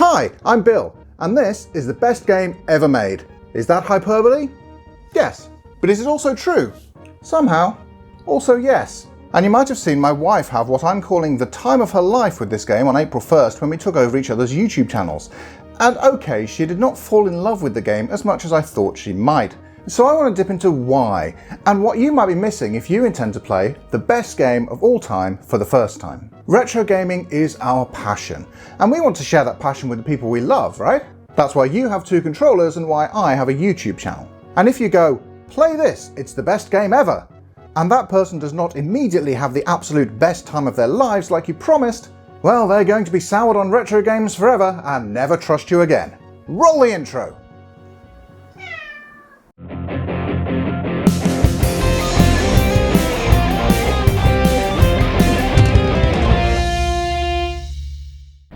Hi, I'm Bill, and this is the best game ever made. Is that hyperbole? Yes, but is it also true? Somehow. Also yes. And you might have seen my wife have what I'm calling the time of her life with this game on April 1st when we took over each other's YouTube channels. And okay, she did not fall in love with the game as much as I thought she might. So I want to dip into why, and what you might be missing if you intend to play the best game of all time for the first time. Retro gaming is our passion, and we want to share that passion with the people we love, right? That's why you have 2 controllers and why I have a YouTube channel. And if you go, play this, it's the best game ever, and that person does not immediately have the absolute best time of their lives like you promised, well, they're going to be soured on retro games forever and never trust you again. Roll the intro!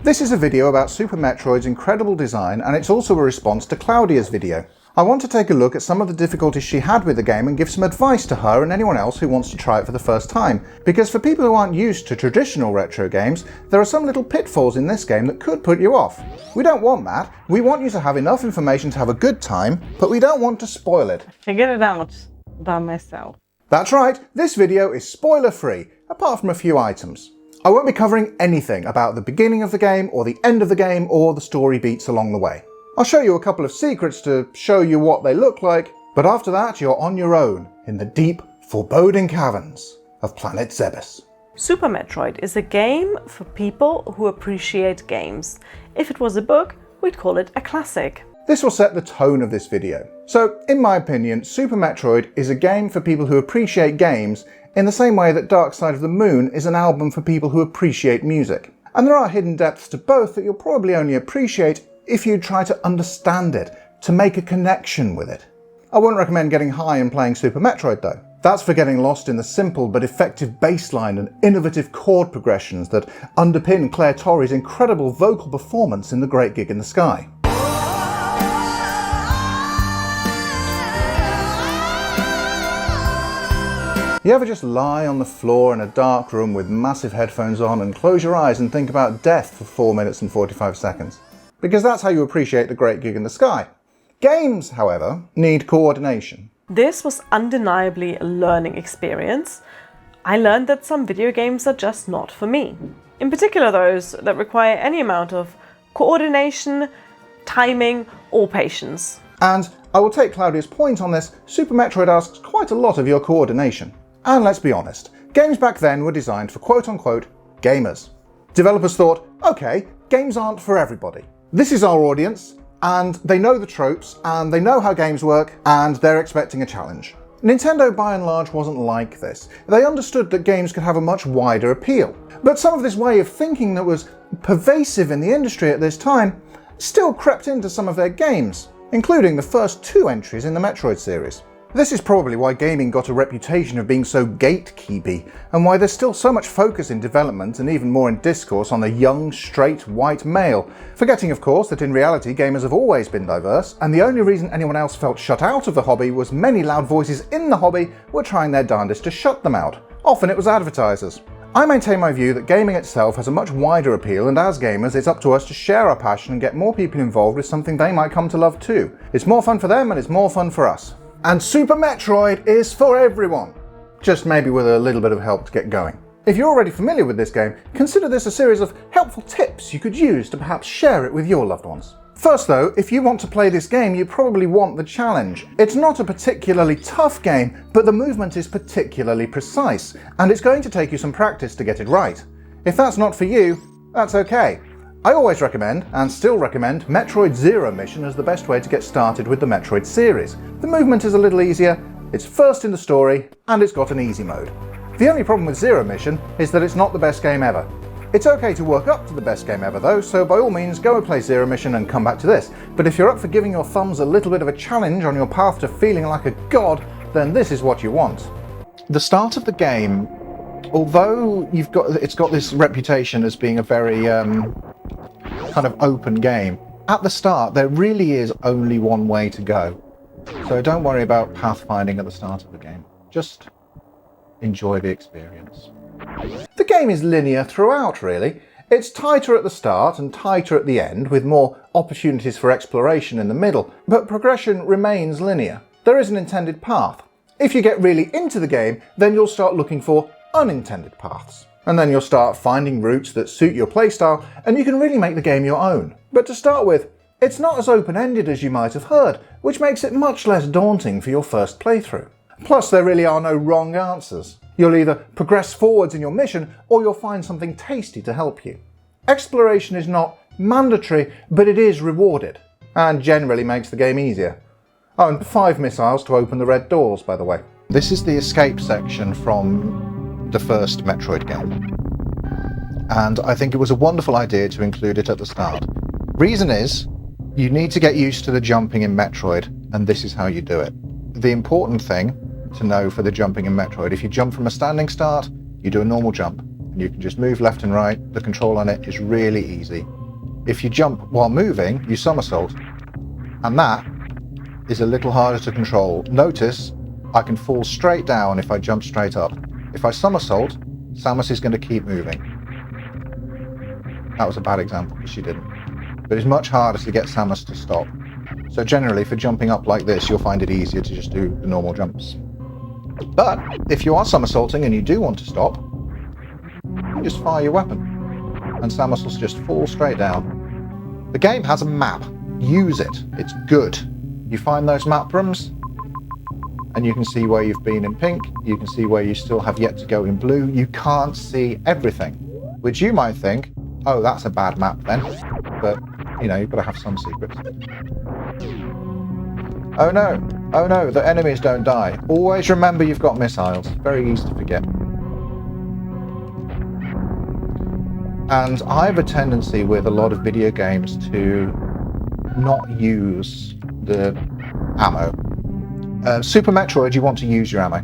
This is a video about Super Metroid's incredible design, and it's also a response to Claudia's video. I want to take a look at some of the difficulties she had with the game and give some advice to her and anyone else who wants to try it for the first time. Because for people who aren't used to traditional retro games, there are some little pitfalls in this game that could put you off. We don't want that. We want you to have enough information to have a good time, but we don't want to spoil it. Figured it out by myself. That's right, this video is spoiler-free, apart from a few items. I won't be covering anything about the beginning of the game or the end of the game or the story beats along the way. I'll show you a couple of secrets to show you what they look like, but after that you're on your own in the deep, foreboding caverns of planet Zebes. Super Metroid is a game for people who appreciate games. If it was a book, we'd call it a classic. This will set the tone of this video. So, in my opinion, Super Metroid is a game for people who appreciate games in the same way that Dark Side of the Moon is an album for people who appreciate music. And there are hidden depths to both that you'll probably only appreciate if you try to understand it, to make a connection with it. I wouldn't recommend getting high and playing Super Metroid though. That's for getting lost in the simple but effective bassline and innovative chord progressions that underpin Clair Obscur's incredible vocal performance in The Great Gig in the Sky. You ever just lie on the floor in a dark room with massive headphones on and close your eyes and think about death for 4 minutes and 45 seconds? Because that's how you appreciate The Great Gig in the Sky. Games, however, need coordination. This was undeniably a learning experience. I learned that some video games are just not for me. In particular those that require any amount of coordination, timing, or patience. And I will take Claudia's point on this, Super Metroid asks quite a lot of your coordination. And let's be honest, games back then were designed for quote-unquote gamers. Developers thought, okay, games aren't for everybody. This is our audience, and they know the tropes, and they know how games work, and they're expecting a challenge. Nintendo by and large wasn't like this. They understood that games could have a much wider appeal. But some of this way of thinking that was pervasive in the industry at this time still crept into some of their games, including the first 2 entries in the Metroid series. This is probably why gaming got a reputation of being so gatekeepy, and why there's still so much focus in development and even more in discourse on the young, straight, white male, forgetting of course that in reality gamers have always been diverse, and the only reason anyone else felt shut out of the hobby was many loud voices in the hobby were trying their darndest to shut them out. Often it was advertisers. I maintain my view that gaming itself has a much wider appeal, and as gamers it's up to us to share our passion and get more people involved with something they might come to love too. It's more fun for them and it's more fun for us. And Super Metroid is for everyone, just maybe with a little bit of help to get going. If you're already familiar with this game, consider this a series of helpful tips you could use to perhaps share it with your loved ones. First though, if you want to play this game, you probably want the challenge. It's not a particularly tough game, but the movement is particularly precise, and it's going to take you some practice to get it right. If that's not for you, that's okay. I always recommend, and still recommend, Metroid Zero Mission as the best way to get started with the Metroid series. The movement is a little easier, it's first in the story, and it's got an easy mode. The only problem with Zero Mission is that it's not the best game ever. It's okay to work up to the best game ever though, so by all means go and play Zero Mission and come back to this. But if you're up for giving your thumbs a little bit of a challenge on your path to feeling like a god, then this is what you want. The start of the game, although it's got this reputation as being a very kind of open game, at the start there really is only one way to go. So don't worry about pathfinding at the start of the game. Just enjoy the experience. The game is linear throughout really. It's tighter at the start and tighter at the end, with more opportunities for exploration in the middle, but progression remains linear. There is an intended path. If you get really into the game, then you'll start looking for unintended paths. And then you'll start finding routes that suit your playstyle, and you can really make the game your own. But to start with, it's not as open-ended as you might have heard, which makes it much less daunting for your first playthrough. Plus, there really are no wrong answers. You'll either progress forwards in your mission, or you'll find something tasty to help you. Exploration is not mandatory, but it is rewarded, and generally makes the game easier. Oh, and 5 missiles to open the red doors, by the way. This is the escape section from the first Metroid game. And I think it was a wonderful idea to include it at the start. Reason is, you need to get used to the jumping in Metroid, and this is how you do it. The important thing to know for the jumping in Metroid, if you jump from a standing start, you do a normal jump, and you can just move left and right. The control on it is really easy. If you jump while moving, you somersault, and that is a little harder to control. Notice, I can fall straight down if I jump straight up. If I somersault, Samus is going to keep moving. That was a bad example because she didn't. But it's much harder to get Samus to stop. So generally, for jumping up like this, you'll find it easier to just do the normal jumps. But if you are somersaulting and you do want to stop, you just fire your weapon, and Samus will just fall straight down. The game has a map. Use it. It's good. You find those map rooms, and you can see where you've been in pink, you can see where you still have yet to go in blue. You can't see everything, which you might think, oh, that's a bad map then, but, you know, you've got to have some secrets. Oh no, the enemies don't die. Always remember you've got missiles. Very easy to forget. And I have a tendency with a lot of video games to not use the ammo. Super Metroid, you want to use your ammo.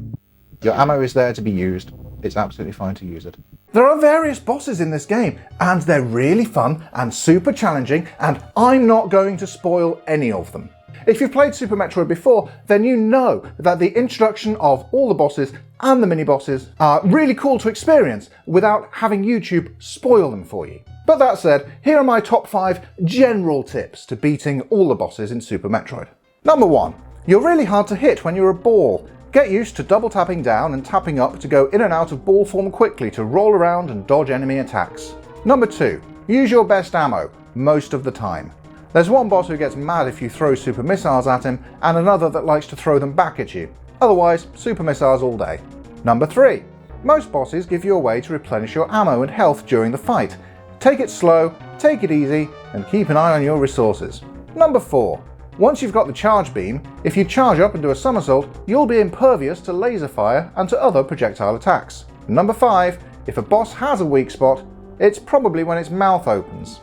Your ammo is there to be used. It's absolutely fine to use it. There are various bosses in this game, and they're really fun and super challenging, and I'm not going to spoil any of them. If you've played Super Metroid before, then you know that the introduction of all the bosses and the mini-bosses are really cool to experience without having YouTube spoil them for you. But that said, here are my top 5 general tips to beating all the bosses in Super Metroid. Number 1. You're really hard to hit when you're a ball. Get used to double tapping down and tapping up to go in and out of ball form quickly to roll around and dodge enemy attacks. Number 2. Use your best ammo, most of the time. There's one boss who gets mad if you throw super missiles at him, and another that likes to throw them back at you. Otherwise, super missiles all day. Number 3. Most bosses give you a way to replenish your ammo and health during the fight. Take it slow, take it easy, and keep an eye on your resources. Number 4. Once you've got the charge beam, if you charge up and do a somersault, you'll be impervious to laser fire and to other projectile attacks. Number 5. If a boss has a weak spot, it's probably when its mouth opens.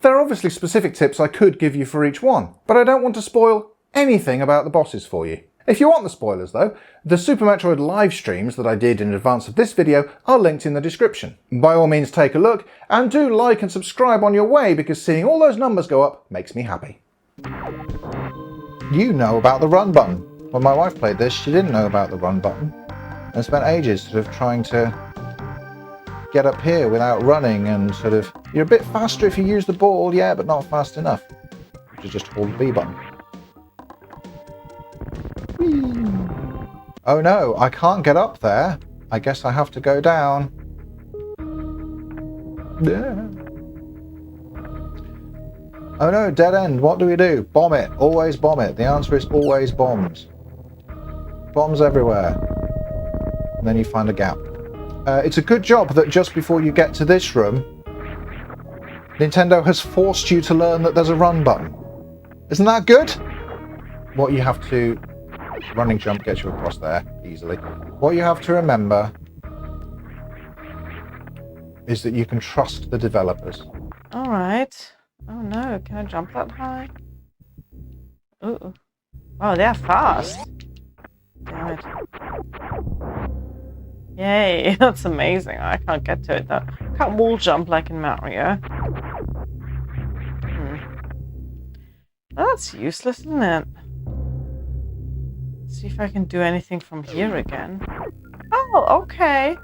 There are obviously specific tips I could give you for each one, but I don't want to spoil anything about the bosses for you. If you want the spoilers though, the Super Metroid live streams that I did in advance of this video are linked in the description. By all means take a look, and do like and subscribe on your way, because seeing all those numbers go up makes me happy. You know about the run button. When my wife played this, she didn't know about the run button, and spent ages sort of trying to get up here without running, and sort of, you're a bit faster if you use the ball, yeah, but not fast enough. You just hold the B button. Whee. Oh no, I can't get up there. I guess I have to go down. Yeah. Oh no, dead end, what do we do? Bomb it, always bomb it. The answer is always bombs. Bombs everywhere. And then you find a gap. It's a good job that just before you get to this room, Nintendo has forced you to learn that there's a run button. Isn't that good? What you have to... Running jump gets you across there easily. What you have to remember is that you can trust the developers. Alright. Oh no, can I jump that high? Ooh. Oh, they're fast. Damn it. Yay, that's amazing. I can't get to it though. Can't wall jump like in Mario. Oh, that's useless, isn't it? Let's see if I can do anything from here again. Oh, okay.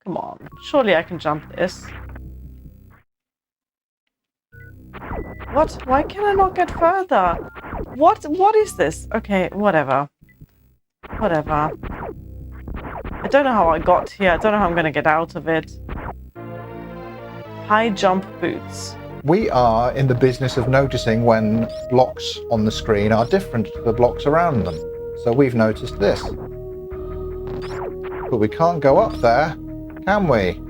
Come on. Surely I can jump this. What? Why can I not get further? What is this? Okay, whatever. Whatever. I don't know how I got here. I don't know how I'm gonna get out of it. High jump boots. We are in the business of noticing when blocks on the screen are different to the blocks around them. So we've noticed this. But we can't go up there, can we?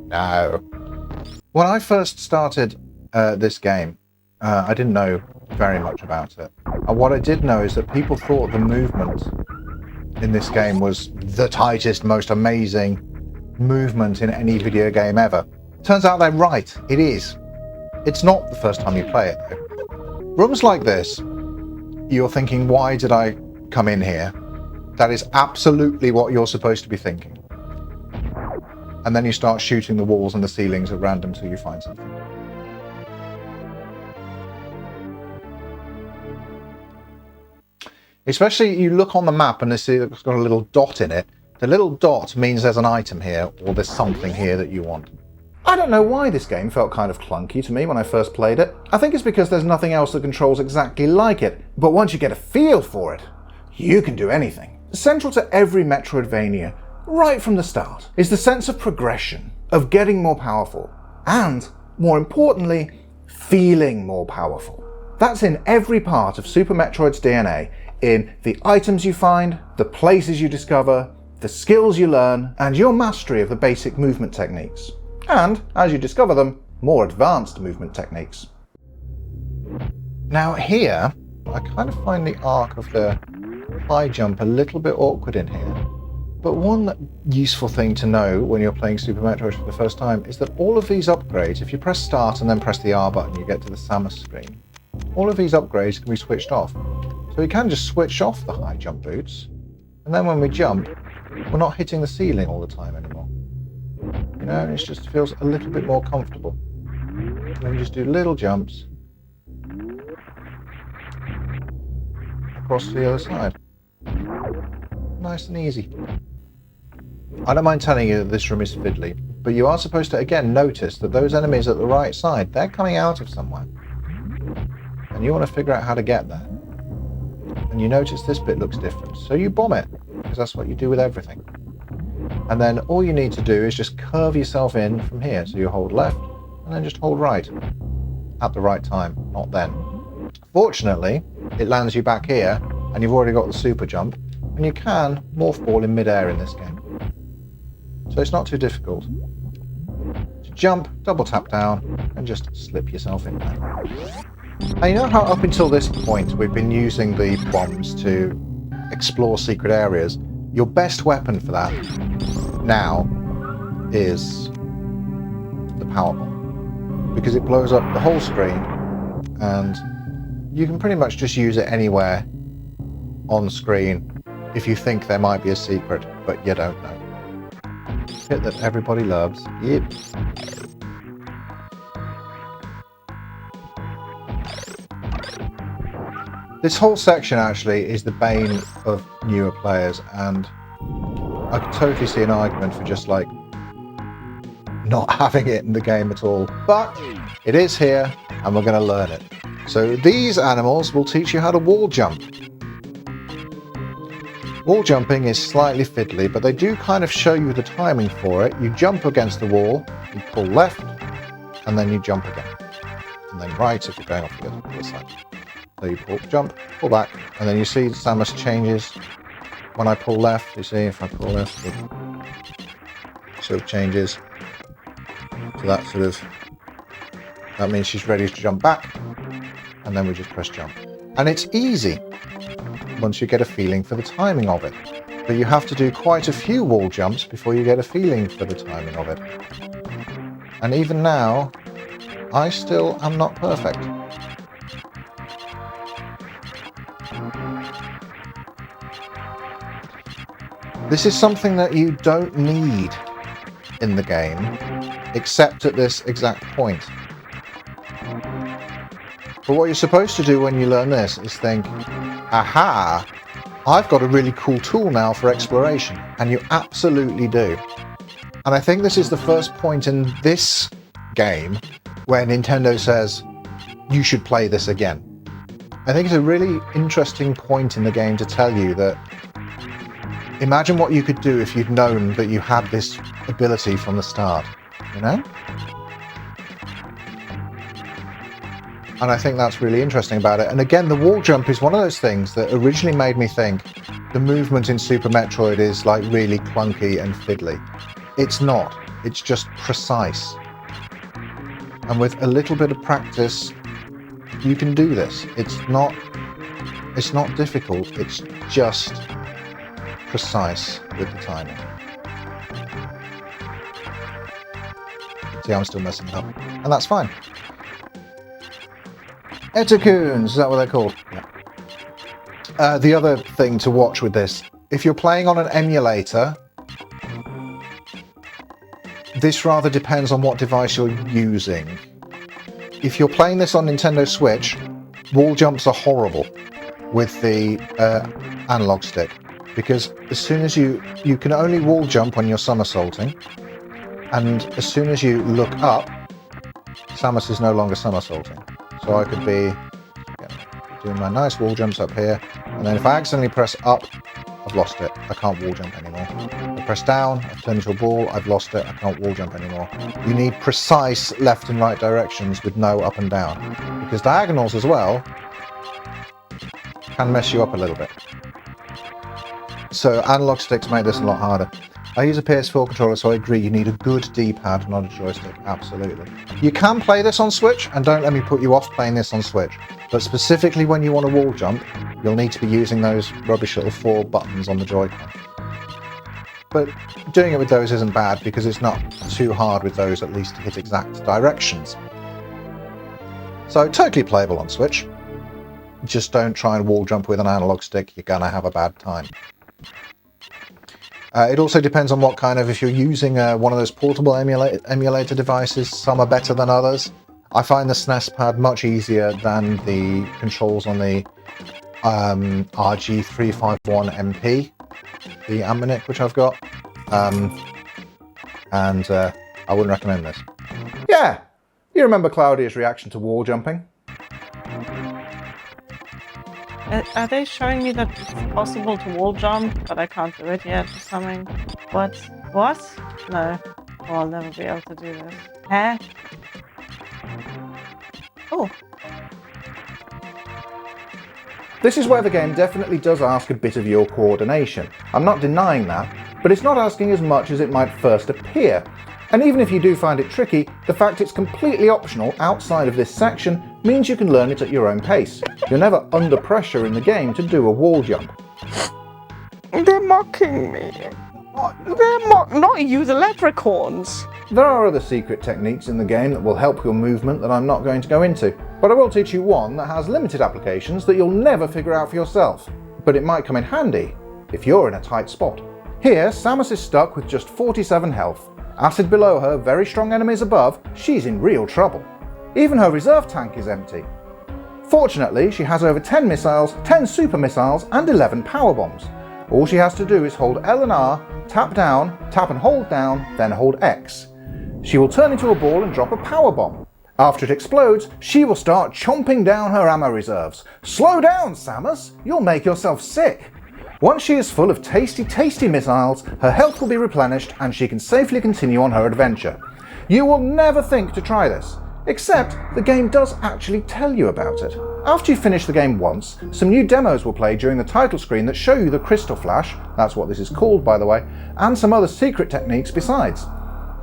No. When I first started this game, I didn't know very much about it. And what I did know is that people thought the movement in this game was the tightest, most amazing movement in any video game ever. Turns out they're right, it is. It's not the first time you play it though. Rooms like this, you're thinking, why did I come in here? That is absolutely what you're supposed to be thinking. And then you start shooting the walls and the ceilings at random till you find something. Especially you look on the map and it's got a little dot in it. The little dot means there's an item here or there's something here that you want. I don't know why this game felt kind of clunky to me when I first played it. I think it's because there's nothing else that controls exactly like it. But once you get a feel for it, you can do anything. Central to every Metroidvania, right from the start, is the sense of progression, of getting more powerful, and, more importantly, feeling more powerful. That's in every part of Super Metroid's DNA, in the items you find, the places you discover, the skills you learn, and your mastery of the basic movement techniques. And, as you discover them, more advanced movement techniques. Now here, I kind of find the arc of the high jump a little bit awkward in here. But one useful thing to know when you're playing Super Metroid for the first time is that all of these upgrades, if you press start and then press the R button, you get to the Samus screen. All of these upgrades can be switched off. So we can just switch off the high jump boots, and then when we jump, we're not hitting the ceiling all the time anymore. You know, it just feels a little bit more comfortable. And then we just do little jumps across to the other side. Nice and easy. I don't mind telling you that this room is fiddly, but you are supposed to again notice that those enemies at the right side, they're coming out of somewhere. And you want to figure out how to get there. And you notice this bit looks different, so you bomb it, because that's what you do with everything. And then all you need to do is just curve yourself in from here. So you hold left and then just hold right at the right time, not then. Fortunately, it lands you back here and you've already got the super jump, and you can morph ball in midair in this game. So it's not too difficult. To jump, double tap down and just slip yourself in there. And you know how up until this point we've been using the bombs to explore secret areas? Your best weapon for that now is the power bomb, because it blows up the whole screen and you can pretty much just use it anywhere on screen if you think there might be a secret, but you don't know. Bit that everybody loves. Yep. This whole section actually is the bane of newer players, and I could totally see an argument for just like not having it in the game at all. But it is here and we're going to learn it. So these animals will teach you how to wall jump. Wall jumping is slightly fiddly, but they do kind of show you the timing for it. You jump against the wall, you pull left, and then you jump again. And then right if you're going off the other side. So you pull, jump, pull back, and then you see Samus changes. When I pull left, you see if I pull left, it sort of changes. So that means she's ready to jump back, and then we just press jump. And it's easy once you get a feeling for the timing of it. But you have to do quite a few wall jumps before you get a feeling for the timing of it. And even now, I still am not perfect. This is something that you don't need in the game, except at this exact point. But what you're supposed to do when you learn this is think, aha, I've got a really cool tool now for exploration, and you absolutely do. And I think this is the first point in this game where Nintendo says, you should play this again. I think it's a really interesting point in the game to tell you that imagine what you could do if you'd known that you had this ability from the start, you know? And I think that's really interesting about it. And again, the wall jump is one of those things that originally made me think the movement in Super Metroid is like really clunky and fiddly. It's not. It's just precise. And with a little bit of practice, you can do this. It's not difficult. It's just precise with the timing. See, I'm still messing it up. And that's fine. Etacoons, is that what they're called? Yeah. The other thing to watch with this, if you're playing on an emulator, this rather depends on what device you're using. If you're playing this on Nintendo Switch, wall jumps are horrible with the analog stick, because as soon as you can only wall jump when you're somersaulting, and as soon as you look up, Samus is no longer somersaulting. So I could be doing my nice wall jumps up here, and then if I accidentally press up, I've lost it. I can't wall jump anymore. I press down, I've turned into a ball, I've lost it, I can't wall jump anymore. You need precise left and right directions with no up and down, because diagonals as well can mess you up a little bit. So analog sticks make this a lot harder. I use a PS4 controller, so I agree you need a good D-pad, not a joystick, absolutely. You can play this on Switch, and don't let me put you off playing this on Switch, but specifically when you want to wall jump, you'll need to be using those rubbish little 4 buttons on the Joy-Con. But doing it with those isn't bad, because it's not too hard with those, at least to hit exact directions. So totally playable on Switch. Just don't try and wall jump with an analog stick, you're gonna have a bad time. It also depends on what kind of, if you're using one of those portable emulator devices, some are better than others. I find the SNES pad much easier than the controls on the RG351MP, the Ammunic which I've got, and I wouldn't recommend this. Yeah, you remember Claudia's reaction to wall jumping? Are they showing me that it's possible to wall jump, but I can't do it yet or something? What? What? No. Oh, I'll never be able to do this. Huh? Oh. This is where the game definitely does ask a bit of your coordination. I'm not denying that, but it's not asking as much as it might first appear. And even if you do find it tricky, the fact it's completely optional outside of this section means you can learn it at your own pace. You're never under pressure in the game to do a wall jump. They're mocking me. Not you, the leprechauns. There are other secret techniques in the game that will help your movement that I'm not going to go into, but I will teach you one that has limited applications that you'll never figure out for yourself. But it might come in handy if you're in a tight spot. Here, Samus is stuck with just 47 health. Acid below her, very strong enemies above, she's in real trouble. Even her reserve tank is empty. Fortunately, she has over 10 missiles, 10 super missiles, and 11 power bombs. All she has to do is hold L and R, tap down, tap and hold down, then hold X. She will turn into a ball and drop a power bomb. After it explodes, she will start chomping down her ammo reserves. Slow down, Samus! You'll make yourself sick! Once she is full of tasty missiles, her health will be replenished and she can safely continue on her adventure. You will never think to try this, except the game does actually tell you about it. After you finish the game once, some new demos will play during the title screen that show you the crystal flash, that's what this is called by the way, and some other secret techniques besides.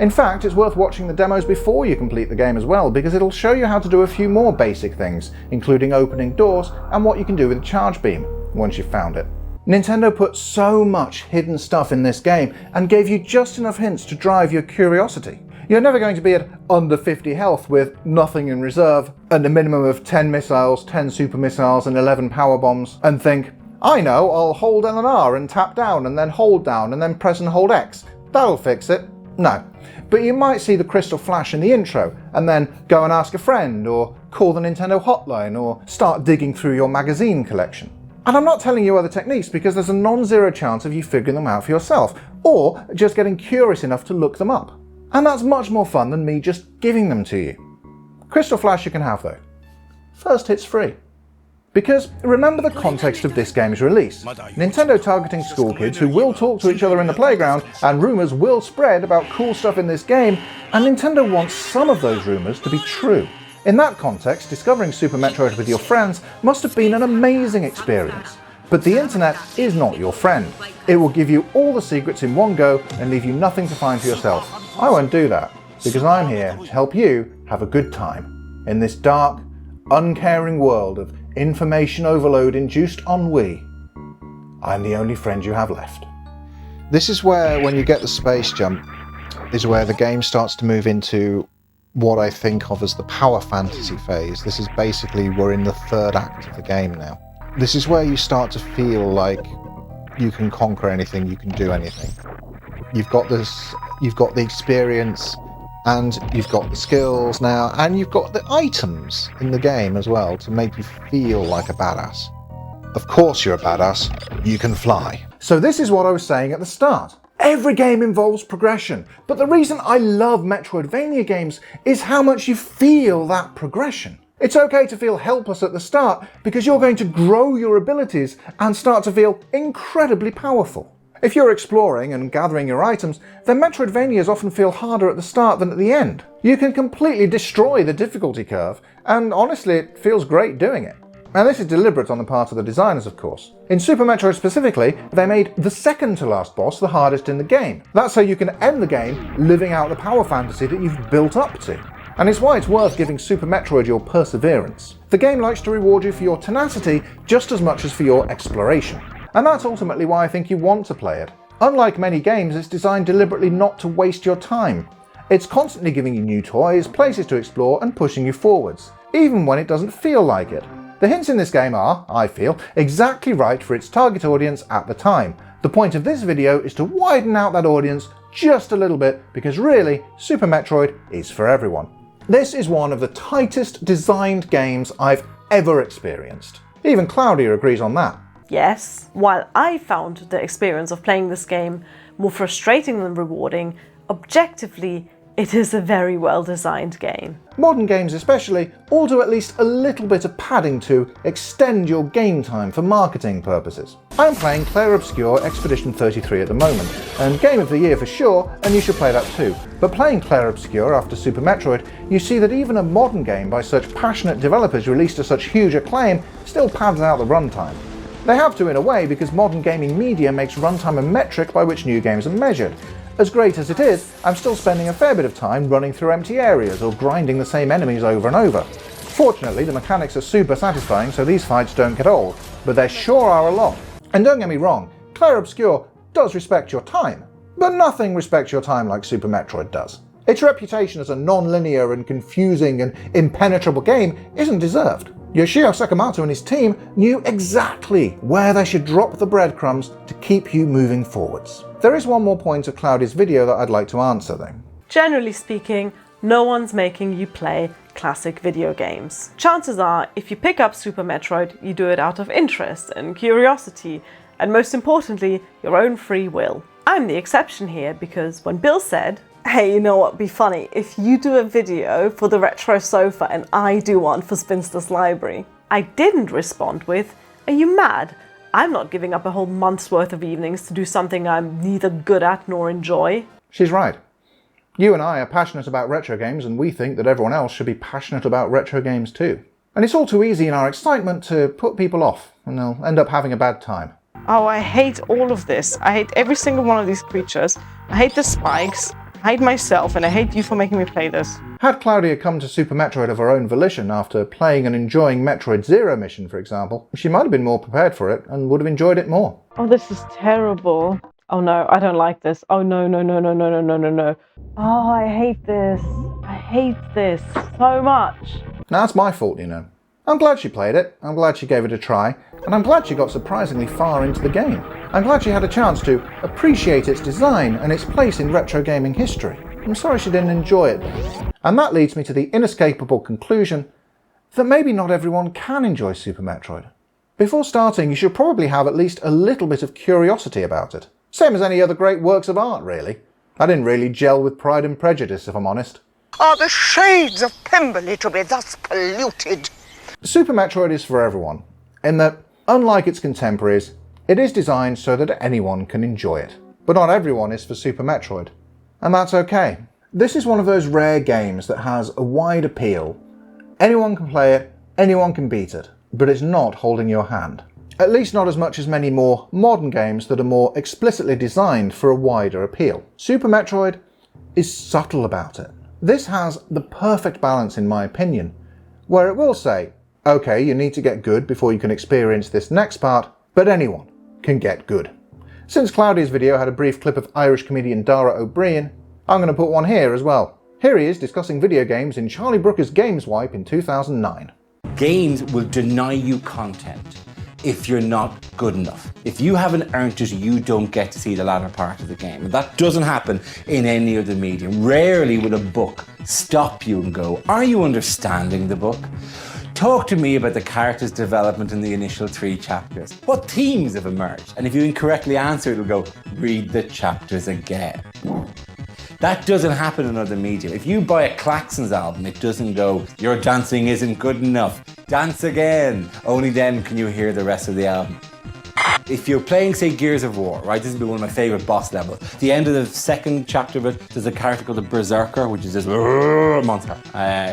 In fact, it's worth watching the demos before you complete the game as well, because it'll show you how to do a few more basic things, including opening doors and what you can do with a charge beam, once you've found it. Nintendo put so much hidden stuff in this game and gave you just enough hints to drive your curiosity. You're never going to be at under 50 health with nothing in reserve and a minimum of 10 missiles, 10 super missiles and 11 power bombs and think, I know, I'll hold L and R and tap down and then hold down and then press and hold X. That'll fix it. No. But you might see the crystal flash in the intro and then go and ask a friend or call the Nintendo hotline or start digging through your magazine collection. And I'm not telling you other techniques because there's a non-zero chance of you figuring them out for yourself, or just getting curious enough to look them up. And that's much more fun than me just giving them to you. Crystal Flash you can have though. first hit's free. Because remember the context of this game's release. Nintendo targeting school kids who will talk to each other in the playground, and rumours will spread about cool stuff in this game, and Nintendo wants some of those rumours to be true. In that context, discovering Super Metroid with your friends must have been an amazing experience. But the internet is not your friend. It will give you all the secrets in one go and leave you nothing to find for yourself. I won't do that, because I'm here to help you have a good time in this dark, uncaring world of information overload-induced ennui. I'm the only friend you have left. This is where, when you get the space jump, is where the game starts to move into what I think of as the power fantasy phase. This is basically, we're in the third act of the game now. This is where you start to feel like you can conquer anything, you can do anything. You've got the experience, and you've got the skills now, and you've got the items in the game as well to make you feel like a badass. Of course you're a badass, you can fly. So this is what I was saying at the start. Every game involves progression, but the reason I love Metroidvania games is how much you feel that progression. It's okay to feel helpless at the start because you're going to grow your abilities and start to feel incredibly powerful. If you're exploring and gathering your items, then Metroidvanias often feel harder at the start than at the end. You can completely destroy the difficulty curve, and honestly it feels great doing it. Now this is deliberate on the part of the designers, of course. In Super Metroid specifically, they made the second to last boss the hardest in the game. That's so you can end the game living out the power fantasy that you've built up to. And it's why it's worth giving Super Metroid your perseverance. The game likes to reward you for your tenacity just as much as for your exploration. And that's ultimately why I think you want to play it. Unlike many games, it's designed deliberately not to waste your time. It's constantly giving you new toys, places to explore, and pushing you forwards, even when it doesn't feel like it. The hints in this game are, I feel, exactly right for its target audience at the time. The point of this video is to widen out that audience just a little bit, because really, Super Metroid is for everyone. This is one of the tightest designed games I've ever experienced. Even Claudia agrees on that. Yes, while I found the experience of playing this game more frustrating than rewarding, objectively, it is a very well designed game. Modern games especially all do at least a little bit of padding to extend your game time for marketing purposes. I'm playing Clair Obscur Expedition 33 at the moment, and Game of the Year for sure, and you should play that too. But playing Clair Obscur after Super Metroid, you see that even a modern game by such passionate developers released to such huge acclaim still pads out the runtime. They have to in a way because modern gaming media makes runtime a metric by which new games are measured. As great as it is, I'm still spending a fair bit of time running through empty areas or grinding the same enemies over and over. Fortunately, the mechanics are super satisfying, so these fights don't get old, but they sure are a lot. And don't get me wrong, Clair Obscur does respect your time, but nothing respects your time like Super Metroid does. Its reputation as a non-linear and confusing and impenetrable game isn't deserved. Yoshio Sakamoto and his team knew exactly where they should drop the breadcrumbs to keep you moving forwards. There is one more point of Claudia's video that I'd like to answer though. Generally speaking, no one's making you play classic video games. Chances are, if you pick up Super Metroid, you do it out of interest and curiosity, and most importantly, your own free will. I'm the exception here because when Bill said, "Hey, you know what'd be funny? If you do a video for the Retro Sofa and I do one for Spinster's Library," I didn't respond with, "Are you mad? I'm not giving up a whole month's worth of evenings to do something I'm neither good at nor enjoy." She's right. You and I are passionate about retro games, and we think that everyone else should be passionate about retro games too. And it's all too easy in our excitement to put people off, and they'll end up having a bad time. Oh, I hate all of this. I hate every single one of these creatures. I hate the spikes. I hate myself, and I hate you for making me play this. Had Claudia come to Super Metroid of her own volition after playing and enjoying Metroid Zero Mission, for example, she might have been more prepared for it and would have enjoyed it more. Oh, this is terrible. Oh no, I don't like this. Oh no, no, no, no, no, no, no, no, no. Oh, I hate this. I hate this so much. Now, that's my fault, you know. I'm glad she played it, I'm glad she gave it a try, and I'm glad she got surprisingly far into the game. I'm glad she had a chance to appreciate its design and its place in retro gaming history. I'm sorry she didn't enjoy it though. And that leads me to the inescapable conclusion that maybe not everyone can enjoy Super Metroid. Before starting, you should probably have at least a little bit of curiosity about it. Same as any other great works of art, really. I didn't really gel with Pride and Prejudice, if I'm honest. Are the shades of Pemberley to be thus polluted? Super Metroid is for everyone, in that, unlike its contemporaries, it is designed so that anyone can enjoy it. But not everyone is for Super Metroid, and that's okay. This is one of those rare games that has a wide appeal. Anyone can play it, anyone can beat it, but it's not holding your hand. At least not as much as many more modern games that are more explicitly designed for a wider appeal. Super Metroid is subtle about it. This has the perfect balance in my opinion, where it will say, okay, you need to get good before you can experience this next part, but anyone can get good. Since Cloudy's video had a brief clip of Irish comedian Dara O'Brien, I'm going to put one here as well. Here he is discussing video games in Charlie Brooker's Gameswipe in 2009. Games will deny you content if you're not good enough. If you haven't earned it, you don't get to see the latter part of the game. And that doesn't happen in any other medium. Rarely will a book stop you and go, are you understanding the book? Talk to me about the character's development in the initial 3 chapters. What themes have emerged? And if you incorrectly answer, it'll go, read the chapters again. That doesn't happen in other media. If you buy a Klaxons album, it doesn't go, your dancing isn't good enough. Dance again. Only then can you hear the rest of the album. If you're playing, say, Gears of War, right, this has been one of my favourite boss levels. The end of the 2nd chapter of it, there's a character called the Berserker, which is this monster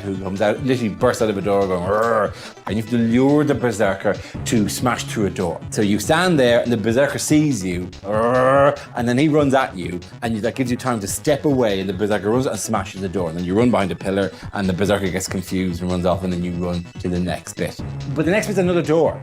who comes out, literally bursts out of a door going, and you have to lure the Berserker to smash through a door. So you stand there and the Berserker sees you, and then he runs at you, and that gives you time to step away, and the Berserker runs and smashes the door. And then you run behind a pillar, and the Berserker gets confused and runs off, and then you run to the next bit. But the next bit's another door.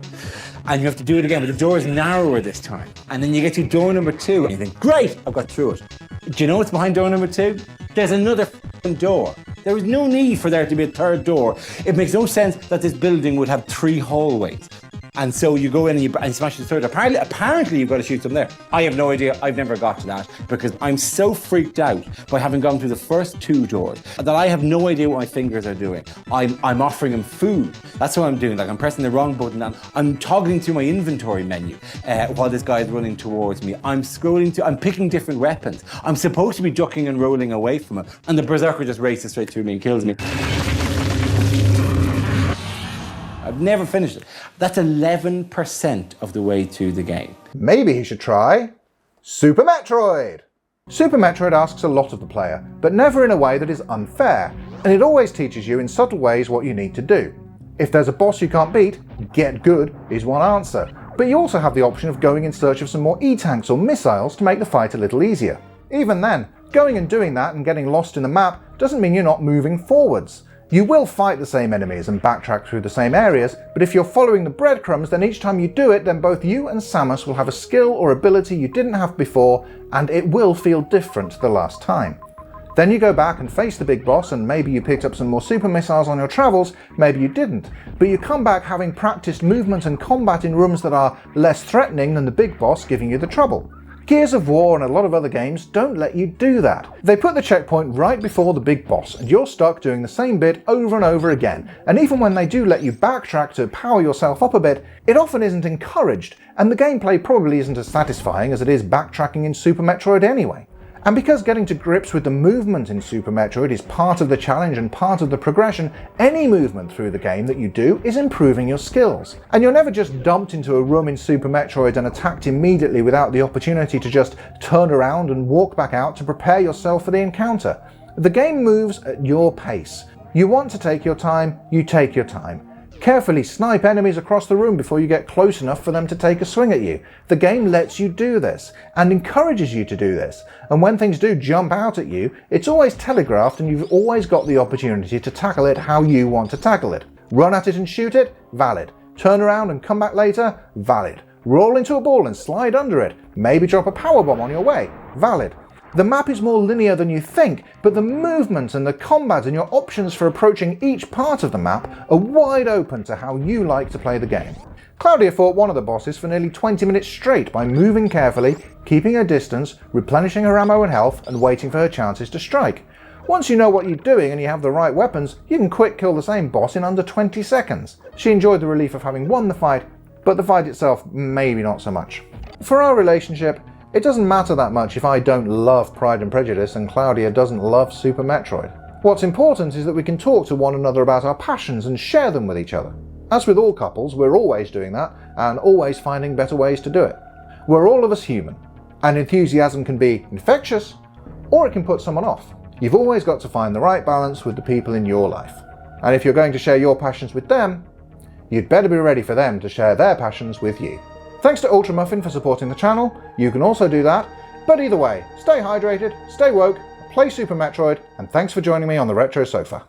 And you have to do it again, but the door is narrower this time. And then you get to door number 2, and you think, great, I've got through it. Do you know what's behind door number 2? There's another door. There is no need for there to be a 3rd door. It makes no sense that this building would have 3 hallways. And so you go in and you smash the 3rd. Apparently you've got to shoot them there. I have no idea. I've never got to that because I'm so freaked out by having gone through the first 2 doors that I have no idea what my fingers are doing. I'm offering him food. That's what I'm doing. Like I'm pressing the wrong button and I'm toggling through my inventory menu while this guy is running towards me. I'm picking different weapons. I'm supposed to be ducking and rolling away from him. And the Berserker just races straight through me and kills me. I've never finished it. That's 11% of the way through the game. Maybe he should try Super Metroid. Super Metroid asks a lot of the player, but never in a way that is unfair, and it always teaches you in subtle ways what you need to do. If there's a boss you can't beat, get good is one answer, but you also have the option of going in search of some more E-tanks or missiles to make the fight a little easier. Even then, going and doing that and getting lost in the map doesn't mean you're not moving forwards. You will fight the same enemies and backtrack through the same areas, but if you're following the breadcrumbs, then each time you do it, then both you and Samus will have a skill or ability you didn't have before, and it will feel different the last time. Then you go back and face the big boss, and maybe you picked up some more super missiles on your travels, maybe you didn't, but you come back having practiced movement and combat in rooms that are less threatening than the big boss giving you the trouble. Gears of War and a lot of other games don't let you do that. They put the checkpoint right before the big boss, and you're stuck doing the same bit over and over again. And even when they do let you backtrack to power yourself up a bit, it often isn't encouraged, and the gameplay probably isn't as satisfying as it is backtracking in Super Metroid anyway. And because getting to grips with the movement in Super Metroid is part of the challenge and part of the progression, any movement through the game that you do is improving your skills. And you're never just dumped into a room in Super Metroid and attacked immediately without the opportunity to just turn around and walk back out to prepare yourself for the encounter. The game moves at your pace. You want to take your time, you take your time. Carefully snipe enemies across the room before you get close enough for them to take a swing at you. The game lets you do this, and encourages you to do this, and when things do jump out at you, it's always telegraphed and you've always got the opportunity to tackle it how you want to tackle it. Run at it and shoot it? Valid. Turn around and come back later? Valid. Roll into a ball and slide under it? Maybe drop a powerbomb on your way? Valid. The map is more linear than you think, but the movement and the combat and your options for approaching each part of the map are wide open to how you like to play the game. Claudia fought one of the bosses for nearly 20 minutes straight by moving carefully, keeping her distance, replenishing her ammo and health, and waiting for her chances to strike. Once you know what you're doing and you have the right weapons, you can quick kill the same boss in under 20 seconds. She enjoyed the relief of having won the fight, but the fight itself maybe not so much. For our relationship, it doesn't matter that much if I don't love Pride and Prejudice and Claudia doesn't love Super Metroid. What's important is that we can talk to one another about our passions and share them with each other. As with all couples, we're always doing that and always finding better ways to do it. We're all of us human, and enthusiasm can be infectious or it can put someone off. You've always got to find the right balance with the people in your life. And if you're going to share your passions with them, you'd better be ready for them to share their passions with you. Thanks to Ultramuffin for supporting the channel. You can also do that. But either way, stay hydrated, stay woke, play Super Metroid, and thanks for joining me on the Retro Sofa.